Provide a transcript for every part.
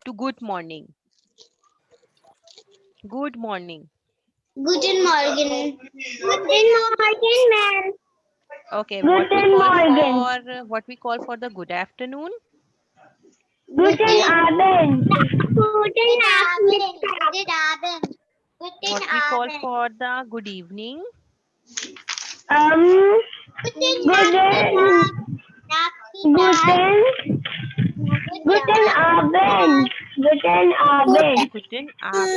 to good morning. Good morning. Guten Morgen. Guten Morgen, ma'am. Okay, Guten Morgen. what we call for the good afternoon? Guten Abend. Guten Abend. Guten Abend. Guten What we call Abend. for the good evening? Um. Guten. Guten. Guten Abend. Guten Abend. Guten Abend. Guten Guten Ab.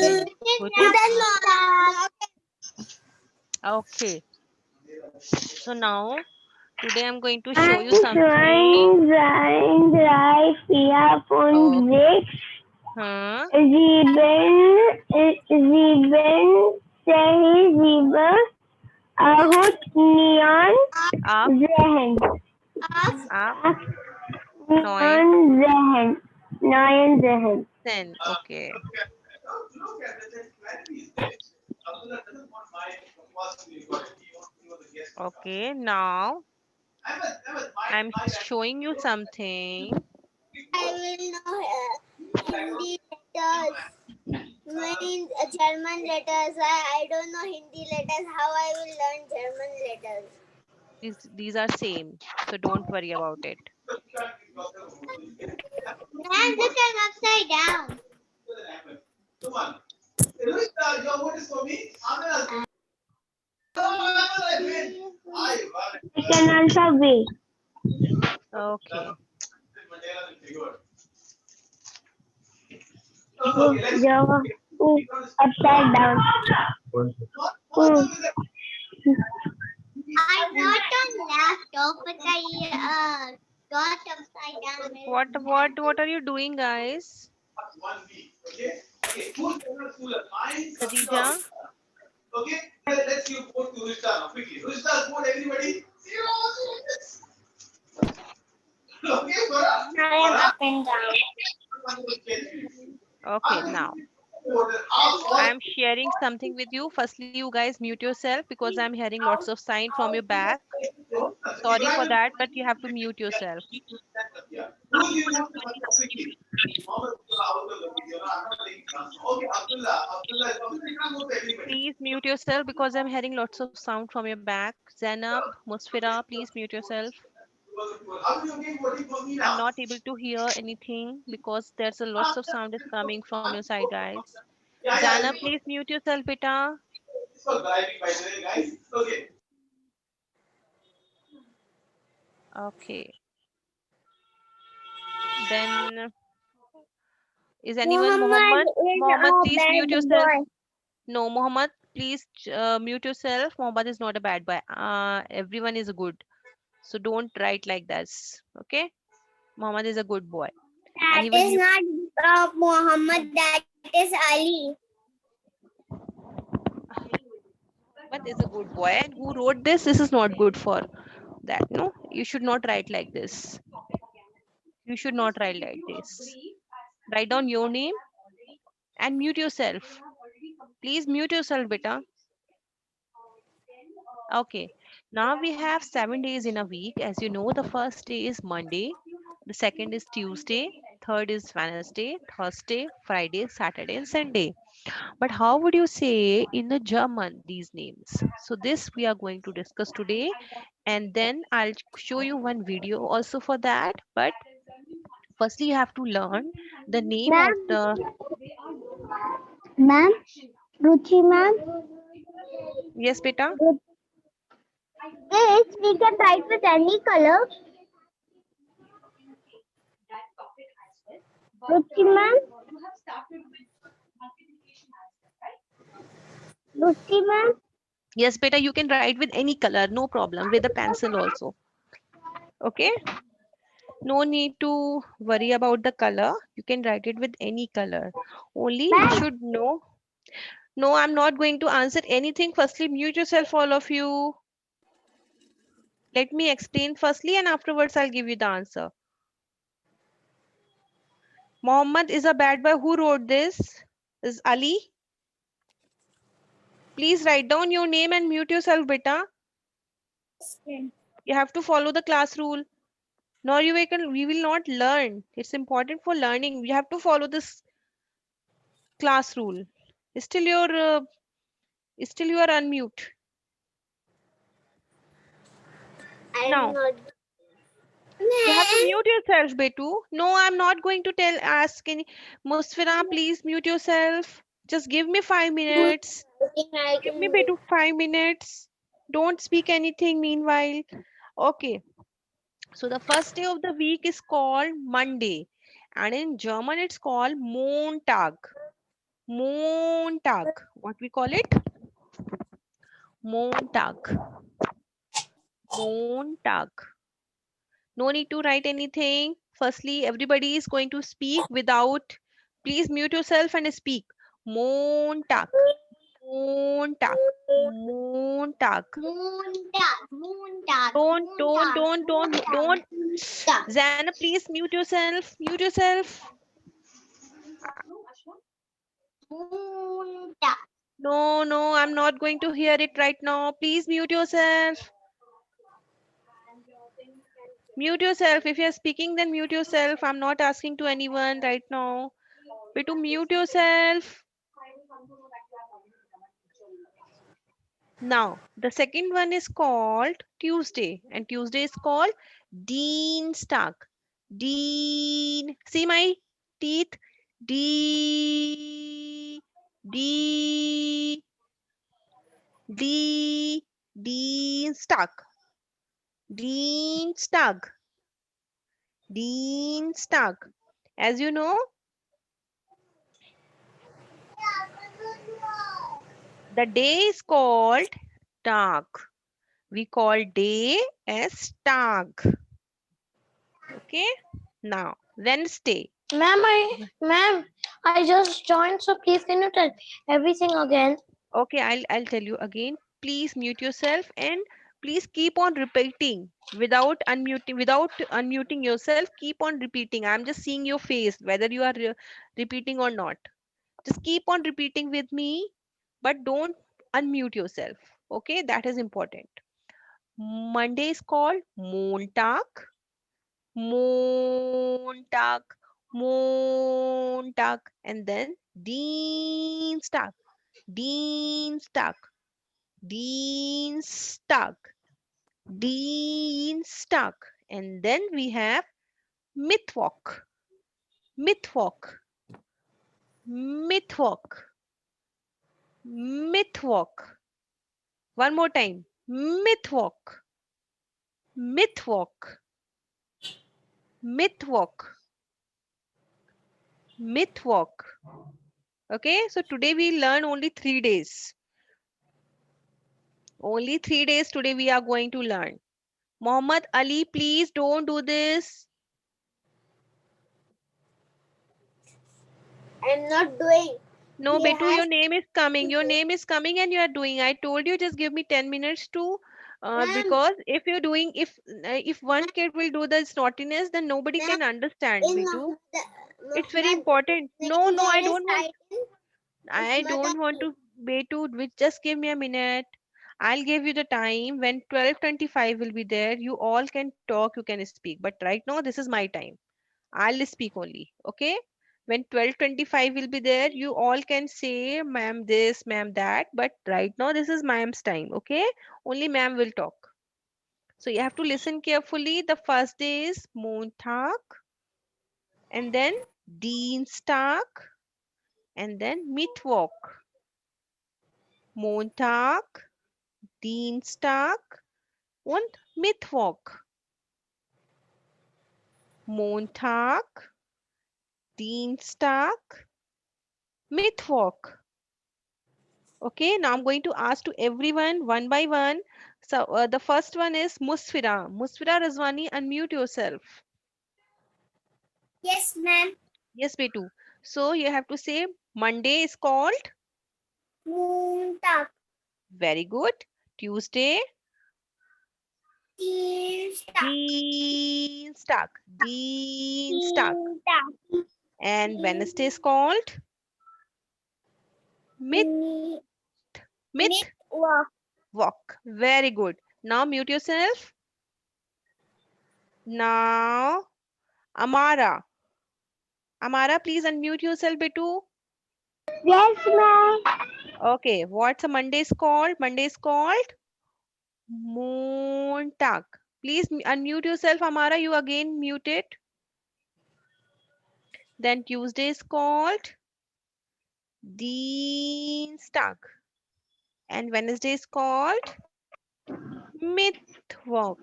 Morgen. Okay. So now today I'm going to show you I'm something. trying right here Oh, von sechs, huh? sieben, sieben, acht, neun, Up, zehn. up, Acht, nine, neun, zehn. 10. Okay. Okay. Now I'm showing you something. I will know Hindi letters. Means German letters. I don't know Hindi letters. How I will learn German letters? These are same. So don't worry about it. Ma'am, look, I'm upside down. I can also be. Okay. Java. Upside down. Ooh. I'm not on laptop, but I got upside down. What are you doing, guys? Khadija? I am up and down. Okay, now I'm sharing something with you. Firstly, you guys mute yourself because I'm hearing lots of sound from your back. Sorry for that, but you have to mute yourself. Please mute yourself because I'm hearing lots of sound from your back. Zainab, Musfira, please mute yourself. I'm not able to hear anything because there's a lots of sound is coming from your side, guys. Zainab, please mute yourself, beta. Okay. Then is anyone Muhammad Mohammed? is Mohammed, a please bad mute yourself. boy. No, Mohammed, please mute yourself. Mohammed is not a bad boy. Everyone is good. So don't write like this. Okay? Mohammed is a good boy. And That he will is mute. not Muhammad, that is Ali. Mohammed is a good boy. And who wrote this? This is not good for that. No, you should not write like this. You should not write like this. Write down your name and mute yourself. Please mute yourself, beta. Okay. Now we have 7 days in a week. As you know, the first day is Monday, the second is Tuesday, third is Wednesday, Thursday, Friday, Saturday, and Sunday. But how would you say in the German these names? So this we are going to discuss today, and then I'll show you one video also for that. But firstly, you have to learn the name of Ma'am, the. ma'am, Ruchi ma'am, Yes, beta. yes, we can write with any color. Ruchi ma'am, Ruchi ma'am. Yes, beta. You can write with any color, no problem. With a pencil also. Okay. No need to worry about the color. You can write it with any color. Only you Ma'am, should know. No, I'm not going to answer anything. Firstly, mute yourself, all of you. Let me explain firstly, and afterwards I'll give you the answer. Mohammed is a bad boy. Who wrote this? Is Ali? Please write down your name and mute yourself, beta. You have to follow the class rule. Nor we will not learn. It's important for learning. We have to follow this class rule. Still still you are unmute. I'm Now not. you have to mute yourself, Betu. No, I'm not going to ask any. Musfira, please mute yourself. Just give me 5 minutes. I think I Give me can do. Betu 5 minutes. Don't speak anything meanwhile. Okay. So the first day of the week is called Monday, and in German it's called Montag. Montag. What we call it? Montag. Montag. No need to write anything. Firstly, everybody is going to speak without. Please mute yourself and speak. Montag. Montag. Montag. Moon Don't. Zana, please mute yourself. Mute yourself. No, I'm not going to hear it right now. Please mute yourself. Mute yourself. If you're speaking, then mute yourself. I'm not asking to anyone right now. But to mute yourself. Now, the second one is called Tuesday, and Tuesday is called Dienstag. Dean. See my teeth? D. D. D. Dienstag. Dienstag. Dienstag. As you know, the day is called Tag. We call day as Tag. Okay. Now, Wednesday. Ma'am, I just joined, so please can you tell everything again? Okay, I'll tell you again. Please mute yourself and please keep on repeating without unmuting yourself. Keep on repeating. I'm just seeing your face whether you are repeating or not. Just keep on repeating with me, but don't unmute yourself. Okay, that is important. Monday is called Montag. Montag. Montag. And then Dienstag. Dienstag. Dienstag. Dienstag. And then we have Mittwoch. Mittwoch. Mittwoch. Mittwoch. One more time. Mittwoch. Mittwoch. Mittwoch. Mittwoch. Okay, so today we learn only 3 days. Only 3 days today we are going to learn. Muhammad Ali, please don't do this. I'm not doing. No, He Betu, your has name is coming. to Your do. name is coming and you are doing. I told you just give me 10 minutes to Ma'am, because if you're doing if one kid will do this naughtiness, then nobody ma'am, can understand, in Betu. It's very Muhammad important. No, name no, I there is don't want. title I Usmat don't want Ali. to Betu. Just give me a minute. I'll give you the time when 12:25 will be there. You all can talk, you can speak. But right now, this is my time. I'll speak only. Okay? When 12:25 will be there, you all can say, ma'am, this, ma'am, that. But right now, this is ma'am's time. Okay? Only ma'am will talk. So you have to listen carefully. The first day is Montag, and then Dienstag, and then Mittwoch. Montag, Dienstag und Mittwoch. Montag, Dienstag, Mittwoch. Okay, now I'm going to ask to everyone one by one. So the first one is Musfira. Musfira Razwani, unmute yourself. Yes, ma'am. Yes, Betu. So you have to say Monday is called. Montag. Very good. Tuesday, Dienstag. Dienstag. Dienstag. Dienstag. And Wednesday is called Mit Mi- Mittwoch. Mittwoch. Very good. Now mute yourself. Now, Amara. Amara, please unmute yourself, Bitu. Yes, ma'am. Okay, what's a Monday's called? Monday's called Montag. Please unmute yourself, Amara. You again muted. Then Tuesday is called Dienstag. And Wednesday is called Mittwoch.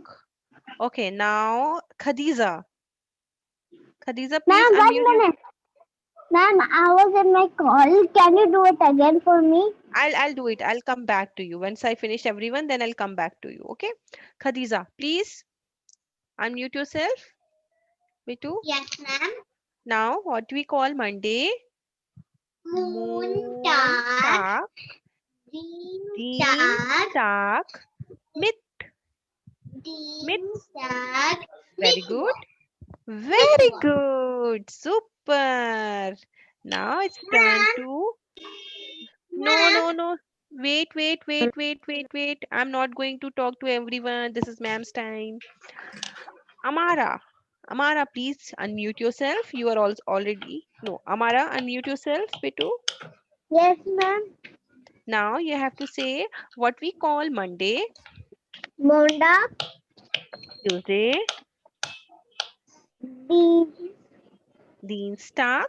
Okay, now Khadija. Khadija, please Ma'am, unmute 1 your. minute. Ma'am, I was in my call. Can you do it again for me? I'll do it. I'll come back to you. Once I finish everyone, then I'll come back to you. Okay? Khadija, please unmute yourself. Bitu. Yes, ma'am. Now, what we call Monday? Montag, Montag, Dienstag, Dienstag, Mit. Mit. Dienstag, Very good. Mittwoch. Very good. Super. Now it's turn Ma'am, to. No, ma'am. no, no. Wait. I'm not going to talk to everyone. This is ma'am's time. Amara. Amara, please unmute yourself. You are also already. No, Amara, unmute yourself, Pitu. Yes, ma'am. Now you have to say what we call Monday, Montag, Tuesday, Dienstag, Dienstag,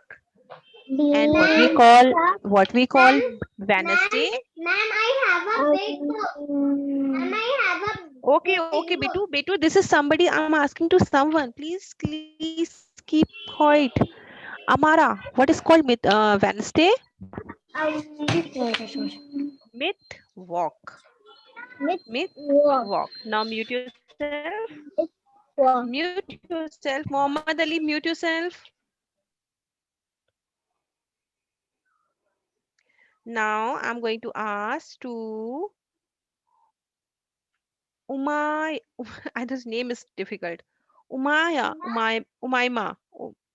and Dienstag. what we call Ma'am, Wednesday. ma'am, I have a big book. Ma'am, I have a Okay, big okay, book. Bitu. Bitu, this is somebody I'm asking to someone. Please keep quiet. Amara, what is called Wednesday? Myth walk. Myth Mittwoch. walk. Now mute yourself. Mittwoch. Mute yourself. Muhammad Ali, mute yourself. Now I'm going to ask to Umay. This name is difficult. Umayma.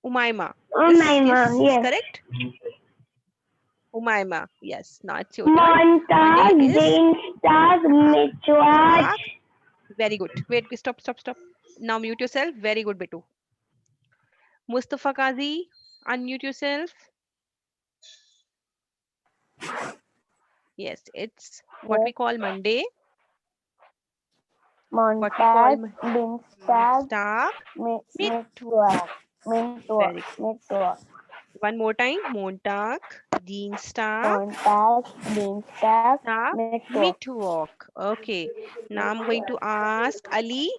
Oh my mom, Is yes. correct? Umayma. Yes. Now it's your turn. Your Montag, name is Dienstag, Mittwoch. Tak. Very good. Wait, stop. Now mute yourself. Very good, Bitu. Mustafa Kazi, unmute yourself. Yes, it's what we Yes. call Monday. What we call Montag, Dienstag, Stag. Mittwoch. Mittwoch. Very good. Mittwoch. One more time. Montag, Dienstag, Montag, Dienstag, Tag, Mittwoch. Mittwoch. Okay. Now I'm going to ask Ali.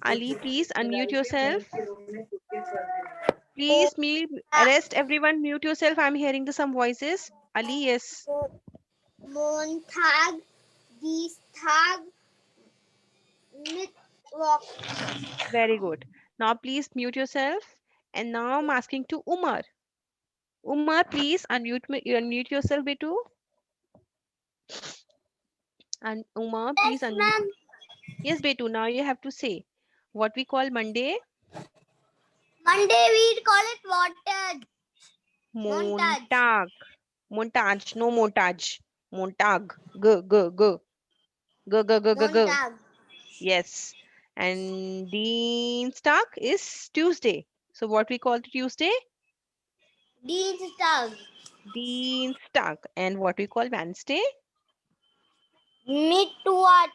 Ali, please unmute yourself. Please, me, rest everyone, mute yourself. I'm hearing some voices. Ali, yes. Montag, Dienstag, Mittwoch. Very good. Now please mute yourself. And now I'm asking to Umar. Umar, please unmute yourself, Betu. And Umar, please Yes, unmute. ma'am. Yes, Betu, now you have to say what we call Monday. Monday we call it water. Montage. Montag. Montage, no montage. Montag. G, g, g. G, g, g, g, g. Montag. Yes. And Dienstag is Tuesday. So what we call Tuesday? Dienstag. Dienstag. And what we call Wednesday? Mittwoch.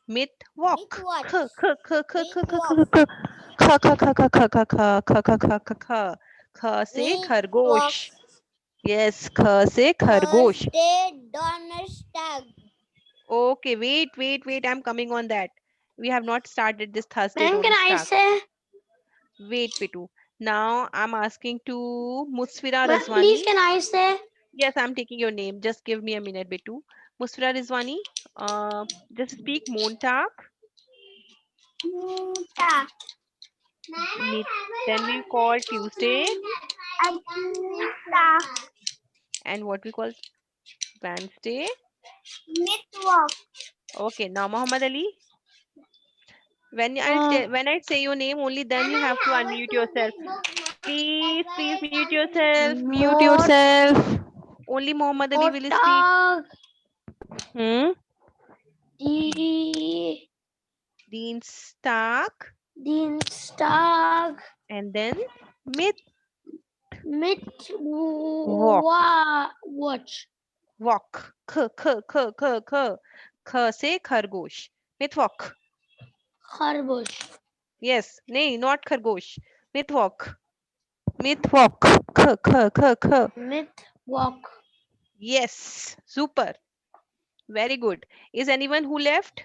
Mittwoch. Mittwoch. K, k, k, k, k, k, Mittwoch. k, k. ख ख ख ख ख ख ख ख ख ख ख ख ख से खरगोश. Mittwoch. Yes, ख से खरगोश. Thursday. Donnerstag. Okay, wait. I'm coming on that. We have not started this Thursday Ma'am, can I Donnerstag. say? Wait, Pitu. Now I'm asking to Musfira Ma'am, Rizwani. please can I say? Yes, I'm taking your name. Just give me a minute, Bitu. Musfira Rizwani. Just speak Montag. Montag. Meet. Then we call Tuesday. Dienstag. And what we call Wednesday. Mittwoch. Okay, now Muhammad Ali. When I say your name, only then Ma'am, you I have to have a unmute too yourself. big book. That's Please why I mute can't yourself. read. Mute yourself. Only Muhammad Ali will speak. Montag. Hmm. D. Dienstag. Dienstag. And then myth walk. Watch. Walk. K से खरगोश. Myth walk. Khargosh. Yes. नहीं, not खरगोश. Myth walk. Myth walk. K. Myth walk. Yes. Super. Very good. Is anyone who left?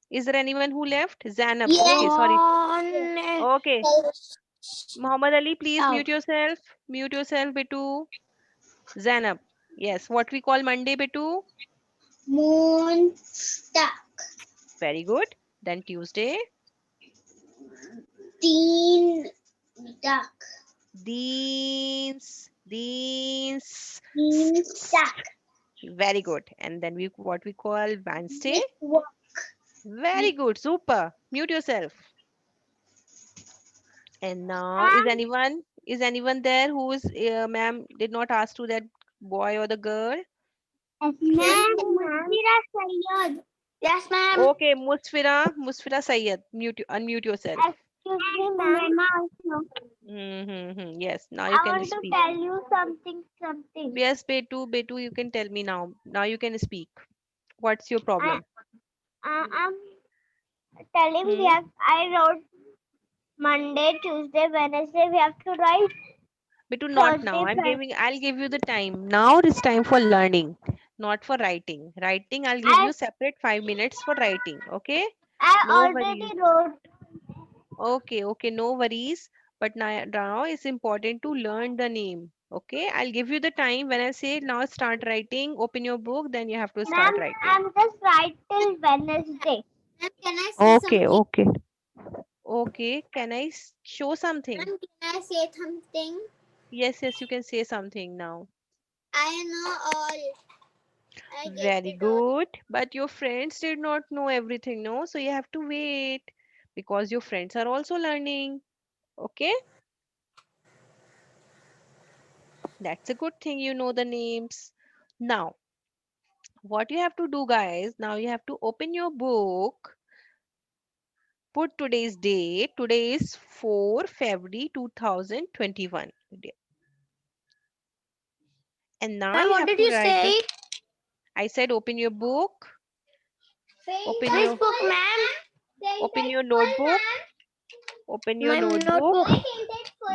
Is there anyone who left? Zainab. Okay, sorry. Dawn. Okay. Muhammad Ali, please Out. mute yourself. Mute yourself, Bitu. Zainab. Yes. What we call Monday, Bitu? Moonstruck. Very good. Then Tuesday. Teen duck. Deans. Beanstalk. Very good. And then what we call Wednesday. Walk. Very good. Super. Mute yourself. And now is anyone there who is ma'am did not ask to that boy or the girl? Ma'am, Musfira Sayyad. Yes, ma'am. Okay, Musfira Sayyed. Unmute yourself. Excuse me, ma'am. Yes, now you I can want to speak. tell you something. Yes, Betu, you can tell me now. Now you can speak. What's your I, problem? I'm telling Hmm? I wrote Monday, Tuesday, Wednesday. We have to write Betu, not now. Thursday, Friday. I'll give you the time. Now it's time for learning, not for writing. Writing, I'll give I you separate 5 minutes for writing. Okay? No worries. already wrote. Okay, no worries. But now it's important to learn the name. Okay, I'll give you the time when I say now start writing, open your book, then you have to Ma'am, start writing. I'm just write till Wednesday. Ma'am, can I say Okay, something? okay. Okay, can I show something? Ma'am, can I say something? Yes, you can say something now. I know all. I get Very it all. good. But your friends did not know everything, no? So you have to wait because your friends are also learning. Okay? That's a good thing you know the names. Now, what you have to do, guys, now you have to open your book, put today's date. Today is 4 February 2021. And now Ma'am, you what have did to you write the. say? I said open your book, open Which your book, ma'am? open your notebook, open your My notebook. notebook.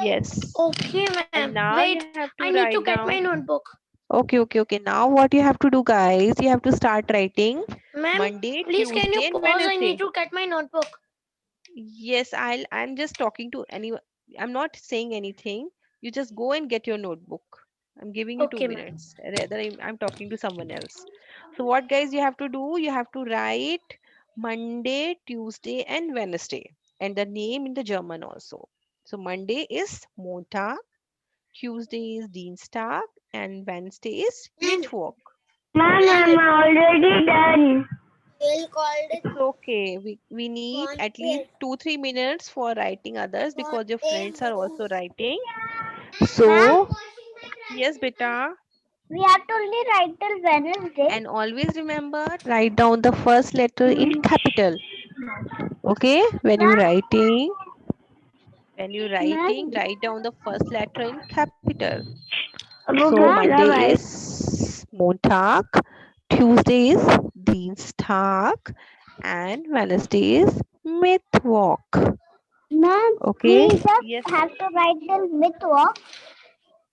Yes. Okay, And ma'am. now you Wait, have to I need write to get down. my notebook. Okay. Now what you have to do, guys, you have to start writing Ma'am, Monday, please can you Tuesday, and pause? I Wednesday. need to get my notebook. Yes, I'm just talking to anyone. I'm not saying anything. You just go and get your notebook. I'm giving you two Okay, ma'am. minutes. Rather, I'm talking to someone else. So what, guys, you have to do? You have to write Monday, Tuesday, and Wednesday, and the name in the German also. So Monday is Montag, Tuesday is Dienstag, and Wednesday is Mittwoch. Ma'am, I'm already done. Will called it It's okay. We need at least wanted. 2-3 minutes for writing others because your Wanted. friends are also writing. Ma'am, So yes, beta. we have to only write till Wednesday. And always remember, write down the first letter in capital. Okay? When you're writing, Ma'am, write down the first letter in capital. So Okay, ma'am, Monday right. is Montag, Tuesday is Dienstag, and Wednesday is Mittwoch. ma'am, Okay? we just Yes, have to write till Mittwoch.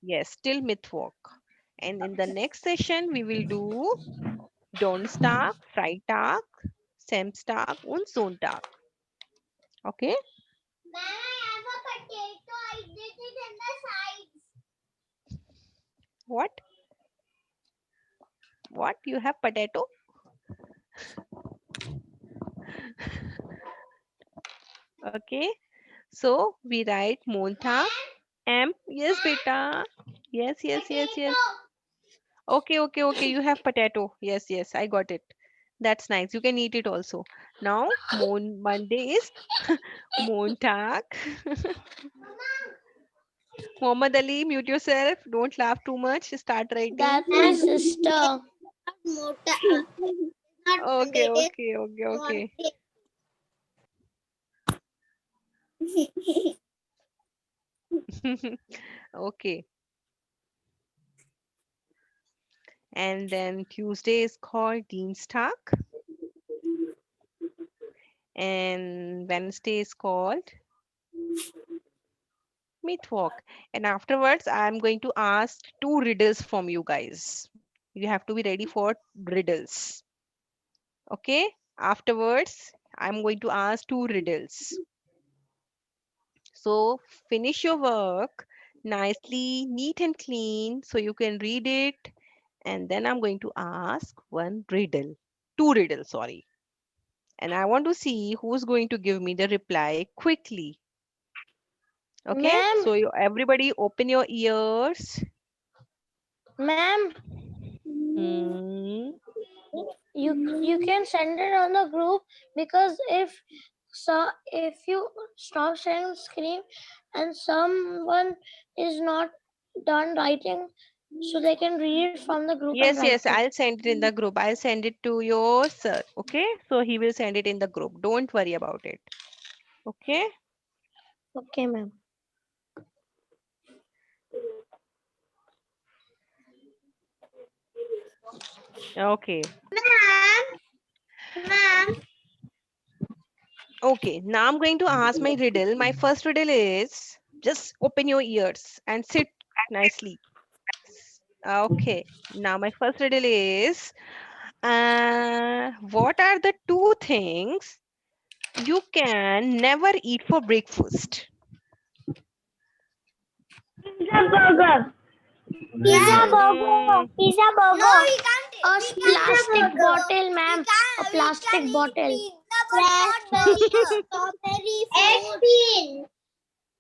yes, till Mittwoch. And in the next session, we will do Donnerstag, Freitag, Samstag, and Sonntag. Okay? Ma'am, I have a potato. I did it in the sides. What? What? You have potato? Okay. So we write Montag. M. Yes, beta. Yes. Okay. You have potato. Yes. I got it. That's nice. You can eat it also. Now, Monday is Montag. Muhammad Ali, mute yourself. Don't laugh too much. Start writing. That's my sister. Not Monday. It is Okay. Monday. Okay. And then Tuesday is called Dienstag. And Wednesday is called Mittwoch. And afterwards, I'm going to ask two riddles from you guys. You have to be ready for riddles. Okay? Afterwards, I'm going to ask two riddles. So finish your work nicely, neat and clean, so you can read it. And then I'm going to ask one riddle. Two riddles, sorry. And I want to see who's going to give me the reply quickly. Okay? Ma'am, So everybody open your ears. ma'am, Hmm. you can send it on the group, because if you stop sharing screen and someone is not done writing, so they can read it from the group and Yes, write yes, it. I'll send it in the group. I'll send it to your sir. Okay? So he will send it in the group. Don't worry about it. Okay? Okay, ma'am. Okay. Ma'am. Okay. Now I'm going to ask my riddle. My first riddle is just open your ears and sit nicely. Okay. Now my first riddle is what are the two things you can never eat for breakfast? Pizza burger. Pizza burger. Mm, Pizza burger. No, we can't. A We can't plastic have bottle, ma'am. A We plastic can bottle. eat pizza, but not the strawberry fruit.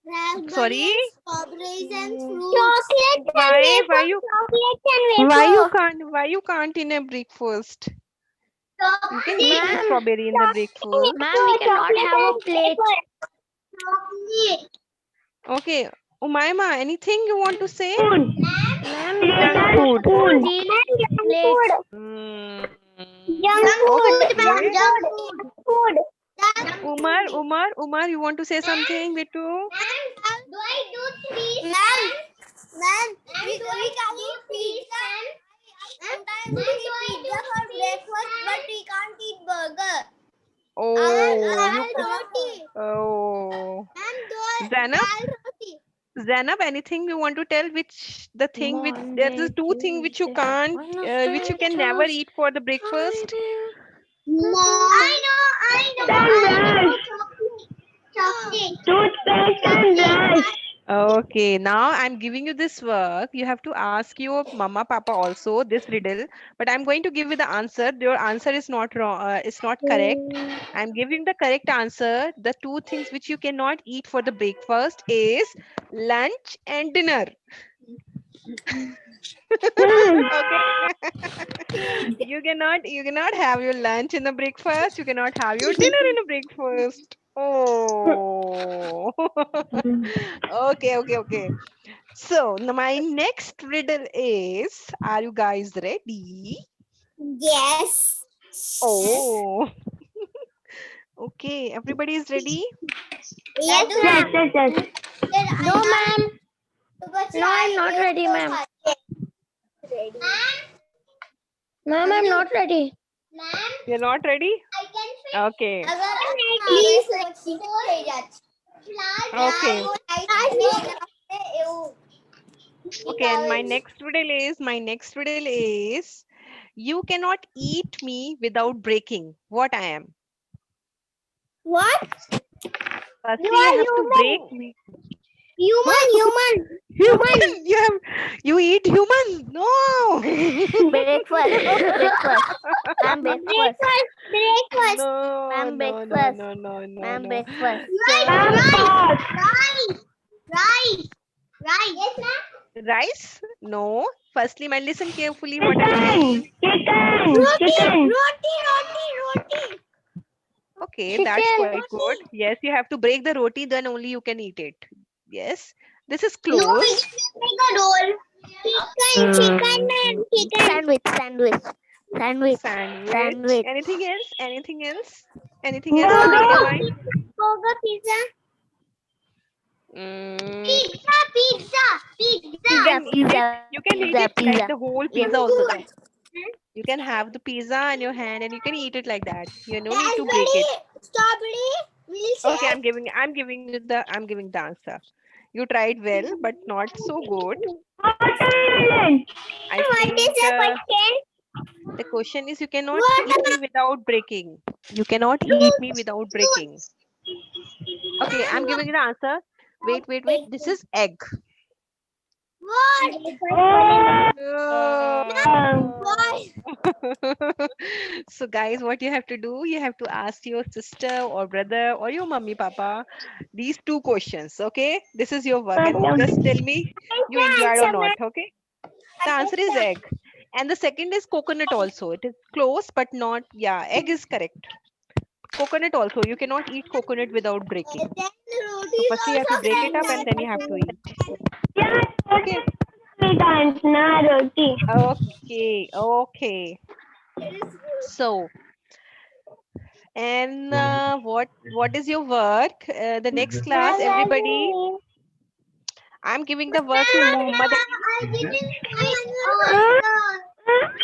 Raspberry sorry. and strawberries and Mm, fruits. Chocolate and why wafer. you Chocolate and wafer. why you can't in a breakfast? You can eat Ma'am, strawberry in the breakfast. ma'am, we cannot have a plate. Chocolate. Okay. Umaima, anything you want to say? Ma'am, we Junk cannot food. eat plates. Mm, Junk food, ma'am. okay. Junk food. Umar, you want to say something, Bittu? Do I do three? Ma'am, we can eat pizza. Sometimes we eat pizza for breakfast, but we can't eat burger. Oh, you. Dal roti. Oh, Ma'am, Zainab, dal roti. Zainab, anything you want to tell? Which the thing which there is Monday, two things which you Tuesday, can't, which Wednesday, you can never Thursday, eat for the breakfast? Friday. No. I know. Chocolate. Toothpaste and brush. Okay, now I'm giving you this work. You have to ask your mama, papa also this riddle, but I'm going to give you the answer. Your answer is not wrong. It's not correct. I'm giving the correct answer. The two things which you cannot eat for the breakfast is lunch and dinner. Okay. You cannot have your lunch in the breakfast. You cannot have your dinner in a breakfast. Oh. Okay. So my next riddle is, are you guys ready? Yes. Oh, okay. Everybody is ready? Yes, ma'am. No, ma'am. No, I'm not ready, ma'am. Ready. Ma'am, I'm not ready. Ma'am, You're not ready? I can say. Okay. Please. Okay. Okay. And my next riddle is, you cannot eat me without breaking. What I am? What? Firstly, you have to break me. Human. Human. You eat human? No. Breakfast. Ma'am, breakfast. Breakfast. No, Ma'am, no, no, breakfast. no, no, no, Ma'am, no. breakfast. Rice. Yes, ma'am. Rice? No. Firstly, man, listen carefully what I'm saying. Chicken. Roti. Okay, that's Chicken. quite good. Yes, you have to break the roti, then only you can eat it. Yes, this is No, we close. just make a roll. Chicken, ma'am. Chicken. Sandwich. Sandwich. Anything else? Anything else? Anything else Burger. coming in your mind? Burger, pizza. Mm, Pizza, pizza, you pizza. can eat it. You can eat it Pizza. like the whole pizza also, Yes. guys. You can have the pizza in your hand and you can eat it like that. You no need to break Raspberry, it. strawberry, Okay, milkshake. I'm giving the answer. You tried well, but not so good. Watermelon. I What is think the question? the question is you cannot eat me Water, without breaking. You cannot eat me fruits, without breaking. fruits. Okay, I'm giving you the answer. Wait. This is egg. What? What? So guys, what you have to do, you have to ask your sister or brother or your mummy papa these two questions. Okay, this is your work and just tell me you enjoyed or not. Okay, the answer is egg, and the second is coconut also. It is close but not, yeah, egg is correct. Coconut also, you cannot eat coconut without breaking. Then roti So is firstly you have to also break it correct up and then you have to eat. answer. Yeah, Okay. three times, na roti. Okay. It is good. So, and what is your work? The next class, everybody. I'm giving the work to Muhammad Ali. I didn't answer.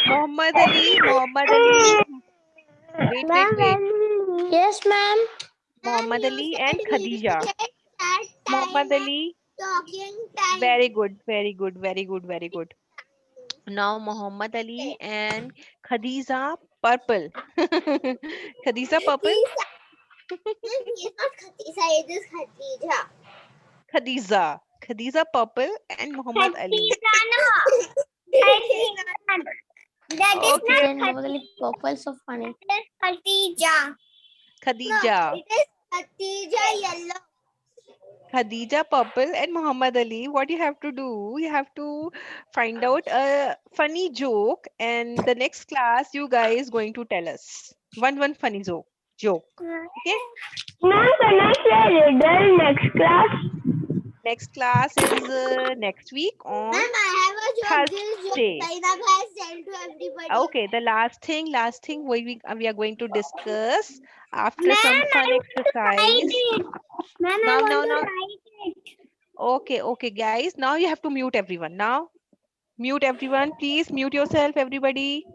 Muhammad Ali. Muhammad Ali. Wait. Yes, ma'am. And Muhammad you Ali and said we will Khadija. get that time Muhammad and Ali. talking time. Very good. Now Muhammad Ali and Khadija purple. Khadija purple. Khadija. It's not Khadija, it is Khadija. Khadija purple and Muhammad Ali. Khadija, no. That is Okay, not Then Mohammed purple so funny. Khadija. No, Khadija. it is Khadija yellow. Khadija purple and Muhammad Ali. What you have to do, you have to find out a funny joke, and the next class you guys going to tell us one funny joke. Okay. Ma'am, can I say riddle next class? Next class is next week Ma'am, on I have a joke. This joke Thursday. Zainab has sent to everybody. Okay, the last thing we are going to discuss after some Ma'am, I fun want to write exercise. it. Ma'am, I Now, want now, to now. write it. Okay, guys. Now you have to mute everyone. Now, mute everyone. Please mute yourself, everybody.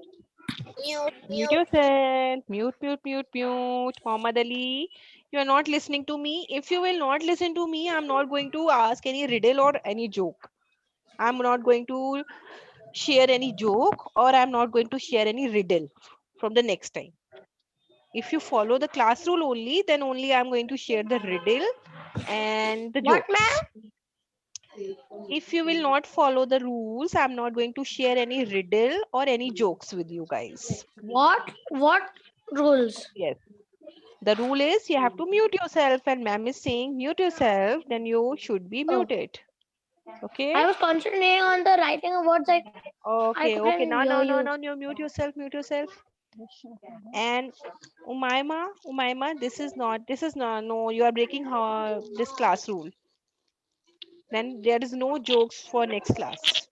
Mute, Mute mute. yourself. Mute. Muhammad Ali, you are not listening to me. If you will not listen to me, I'm not going to ask any riddle or any joke. I'm not going to share any joke or I'm not going to share any riddle from the next time. If you follow the class rule only, then only I'm going to share the riddle and the What, jokes. ma'am? If you will not follow the rules, I'm not going to share any riddle or any jokes with you guys. What? What rules? Yes. The rule is you have to mute yourself, and ma'am is saying mute yourself, then you should be Oh, muted. Okay? I was concentrating on the writing of words. I Okay. couldn't Now, hear now, now, you. now, you mute yourself. And Umaima, this is not, no, you are breaking this class rule. Then there is no jokes for next class.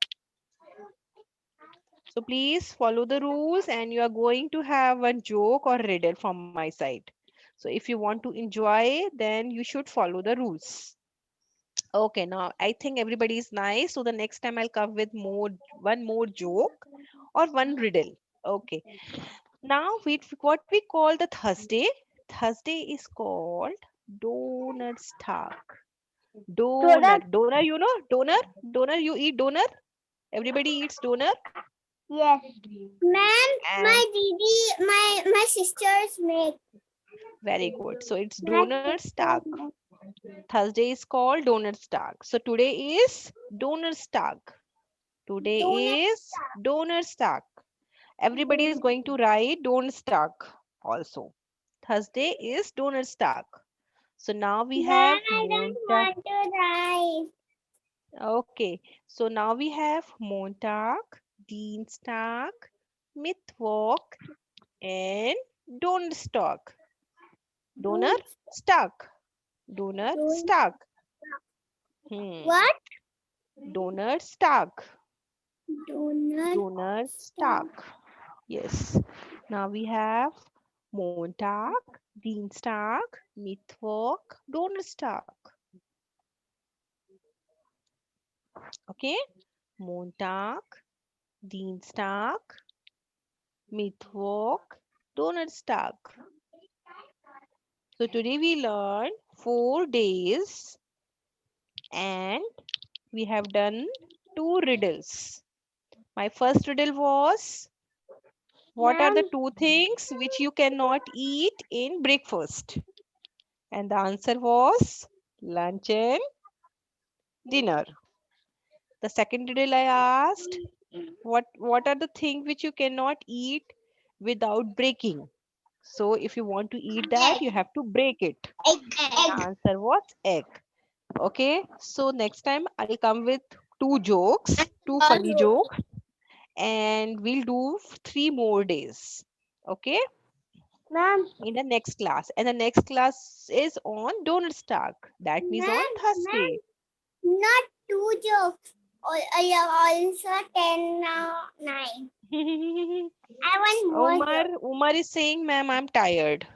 So please follow the rules and you are going to have one joke or riddle from my side. So if you want to enjoy, then you should follow the rules. Okay, now I think everybody is nice. So the next time I'll come with one more joke or one riddle. Okay. Now what we call the Thursday. Thursday is called Donut Talk. Donor. Product. Donor, you know? Donor, you eat donor? Everybody eats donor? Yes. Ma'am, And my Didi, my sisters make. very good. So it's My Donor sisters Talk. make. Thursday is called Donor Talk. So today is Donor Talk. Today Donut. is Donor Talk. Everybody is going to write Donor Talk also. Thursday is Donor Talk. So now we Ma'am, have I don't Montag. want to write. Okay, so now we have Montag, Dienstag, Mittwoch, and Donnerstag. Donner Don't. stuck. Donner Don't. stuck. What? Donner stuck. Donut. Donner stuck. Yes. Now we have Montag, Dienstag, Mittwoch, Donnerstag. Okay, Montag, Dienstag, Mittwoch, Donnerstag. So today we learned 4 days and we have done 2 riddles. My first riddle was, what are the Ma'am, 2 things which you cannot eat in breakfast? And the answer was lunch and dinner. The second riddle I asked, what are the things which you cannot eat without breaking? So if you want to eat that, Egg. you have to break it. The Egg. answer was egg. Okay, so next time I'll come with two jokes, two funny jokes, and we'll do 3 more days. Okay, ma'am, in the next class. And the next class is on Donnerstag. That means on Ma'am, Thursday. not 2 jokes. You also 10 now 9. I want more jokes. Umar is saying, ma'am, I'm tired.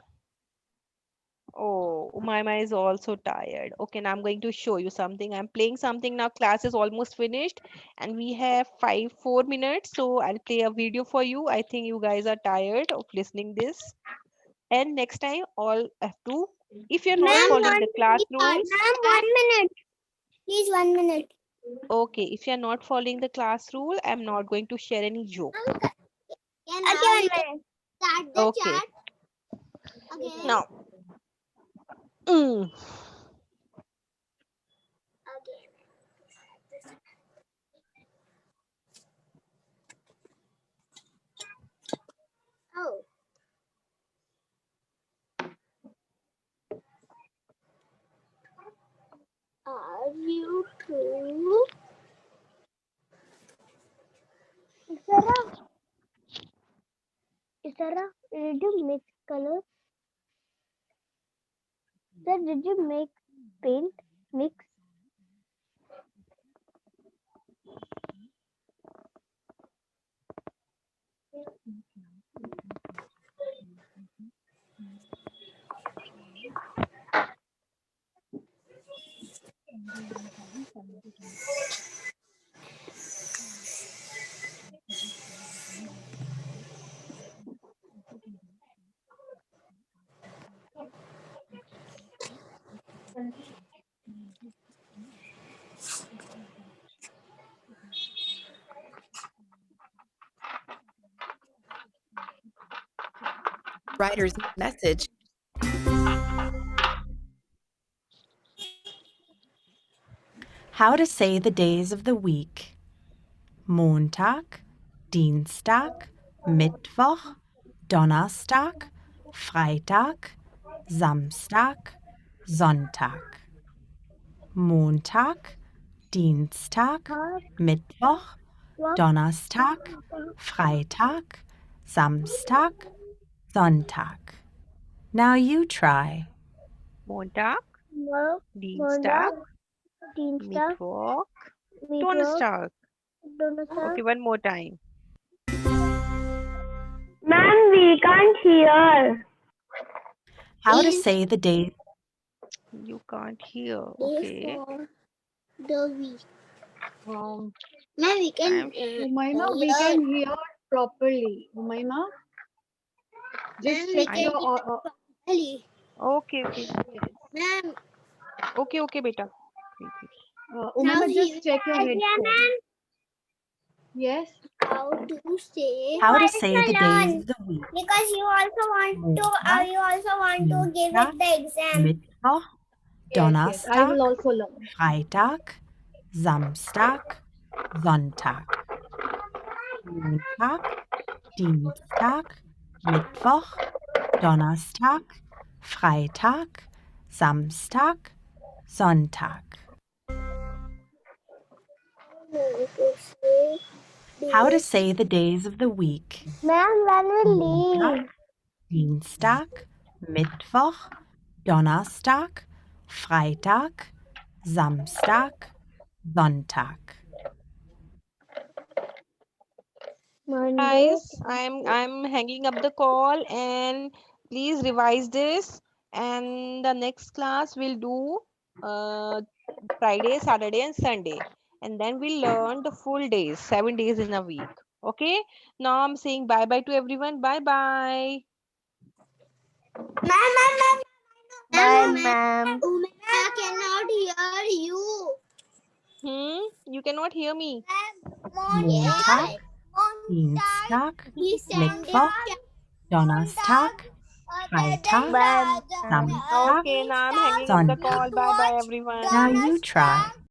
Oh, Umaima is also tired. Okay, now I'm going to show you something. I'm playing something now. Class is almost finished and we have 4 minutes. So I'll play a video for you. I think you guys are tired of listening this. And next time, all have to, if you're not Ma'am, following one the class minute. rules, Ma'am, 1 minute. Please, 1 minute. okay, if you're not following the class rule, I'm not going to share any joke. Yeah, now okay, we can start the Okay, chat again. now, mm, Again. Oh. Are you true? Isara, Isara, did you mix colors? Sir, did you make paint mix? Writer's message. How to say the days of the week. Montag, Dienstag, Mittwoch, Donnerstag, Freitag, Samstag, Sonntag. Montag, Dienstag, Mittwoch, Donnerstag, Freitag, Samstag, Sonntag. Now you try. Montag, Monday, Dienstag, Dienstag, Mittwoch, Mittwoch, Donnerstag. Donnerstag. Okay, one more time. Ma'am, we can't hear. How to Is say the days. You can't hear. day Okay. for the week. Um, Ma'am, we can I'm Umaima, we hear. can hear properly. Umaima, just Ma'am, we check can your. hear properly. okay, okay. Ma'am, Okay, beta. Wait, wait. now Umaima, he just check your headphone. Yes. how to say. How to say the days of the week. Because you also want Montag, to give it Dienstag, the exam. Mittwoch, Yes. I will Donnerstag, also learn. Freitag, Samstag, Sonntag. Montag, Dienstag, Mittwoch, Donnerstag, Freitag, Samstag, Sonntag. How to say the days of the week. Ma'am, when will Montag, leave? Dienstag, Mittwoch, Donnerstag, Freitag, Samstag, Sonntag. Monday. Guys, I'm hanging up the call and please revise this. And the next class we'll do Friday, Saturday, and Sunday. and then we learn the full days, 7 days in a week. Okay, now I'm saying bye bye to everyone. Bye bye. Ma'am. Bye, ma'am. I cannot hear you. You cannot hear me. Montag, Dienstag, Mittwoch, Donnerstag, Freitag, Bye, ma'am. Samstag, Okay, now I'm hanging up the call. Bye bye, everyone. Now you try.